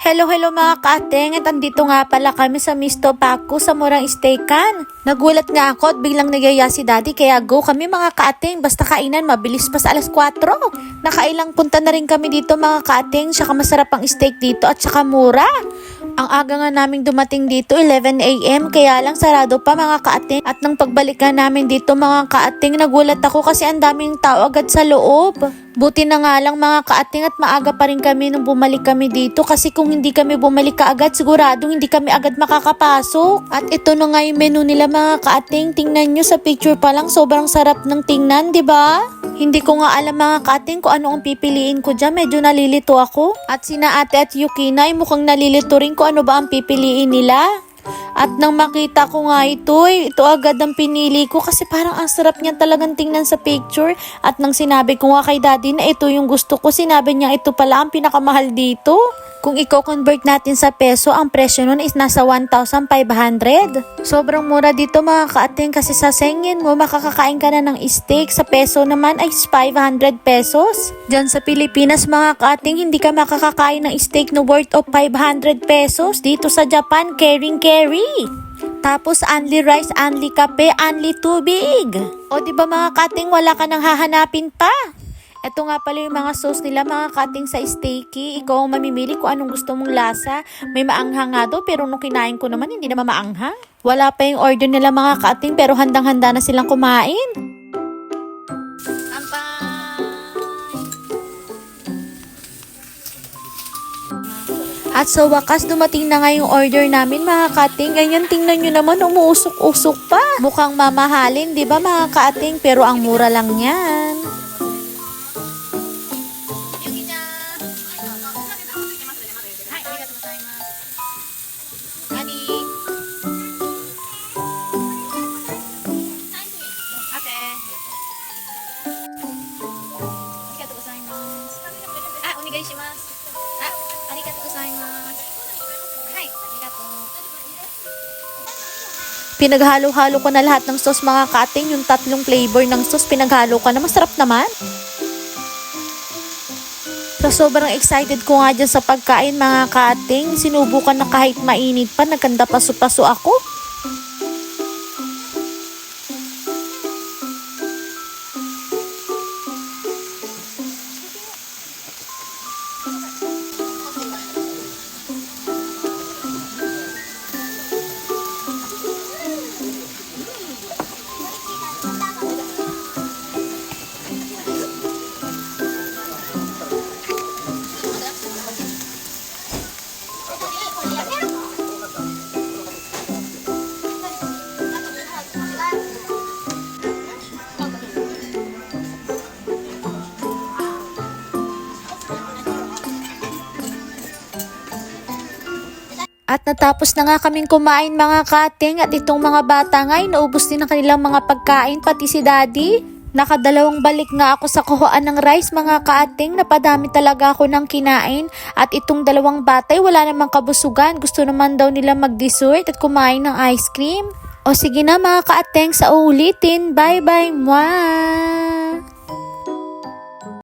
Hello mga kaateng, at andito nga pala kami sa Misto Paco sa Murang Steakan. Nagulat nga ako at biglang nagyaya si Daddy kaya go kami mga kaateng, basta kainan mabilis pa sa alas 4. Nakailang punta na rin kami dito mga kaateng, saka masarap ang steak dito at saka mura. Ang aga nga naming dumating dito 11 AM, kaya lang sarado pa mga kaateng. At nang pagbalikan namin dito mga kaateng, nagulat ako kasi ang daming tao agad sa loob. Buti na nga lang mga kaating at maaga pa rin kami nung bumalik kami dito kasi kung hindi kami bumalik kaagad siguradong hindi kami agad makakapasok. At ito na nga yung menu nila mga kaating, tingnan nyo sa picture pa lang sobrang sarap ng tingnan, 'di ba? Hindi ko nga alam mga kaating kung ano ang pipiliin ko dyan, medyo nalilito ako. At sina ate at Yukina ay mukhang nalilito rin kung ano ba ang pipiliin nila. At nang makita ko nga ito agad ang pinili ko kasi parang ang sarap niya talagang tingnan sa picture. At nang sinabi ko nga kay Daddy na ito yung gusto ko, sinabi niya ito pala ang pinakamahal dito. Kung i-convert natin sa peso, ang presyo nun is nasa 1,500. Sobrang mura dito mga kaating kasi sa sengin mo makakakain ka na ng steak. Sa peso naman ay 500 pesos. Diyan sa Pilipinas mga kaating hindi ka makakakain ng steak na worth of 500 pesos. Dito sa Japan, carry. Tapos only rice, only kape, only tubig. O diba mga kaating wala ka nang hahanapin pa? Ito nga pala yung mga sauce nila mga kating sa steaky. Ikaw ang mamimili kung anong gusto mong lasa. May maanghang nga daw pero nung kinain ko naman hindi naman maanghang. Wala pa yung order nila mga kating pero handang-handa na silang kumain. At sa wakas dumating na nga yung order namin mga kating. Ganyan tingnan nyo naman umuusok-usok pa. Mukhang mamahalin 'di ba mga kating pero ang mura lang yan. Pinaghalo-halo ko na lahat ng sauce mga kating, yung 3 flavor ng sauce pinaghalo ko na masarap naman. So sobrang excited ko nga dyan sa pagkain mga kating, sinubukan na kahit mainit pa, nagkanda paso-paso ako. At natapos na nga kaming kumain mga kating at itong mga bata nga ay naubos din ang kanilang mga pagkain pati si Daddy. Nakadalawang balik nga ako sa kuhaan ng rice mga kating, napadami talaga ako ng kinain. At itong dalawang batay wala namang kabusugan, gusto naman daw nila mag-dessert at kumain ng ice cream. O sige na mga kating, sa uulitin, bye bye, mwah!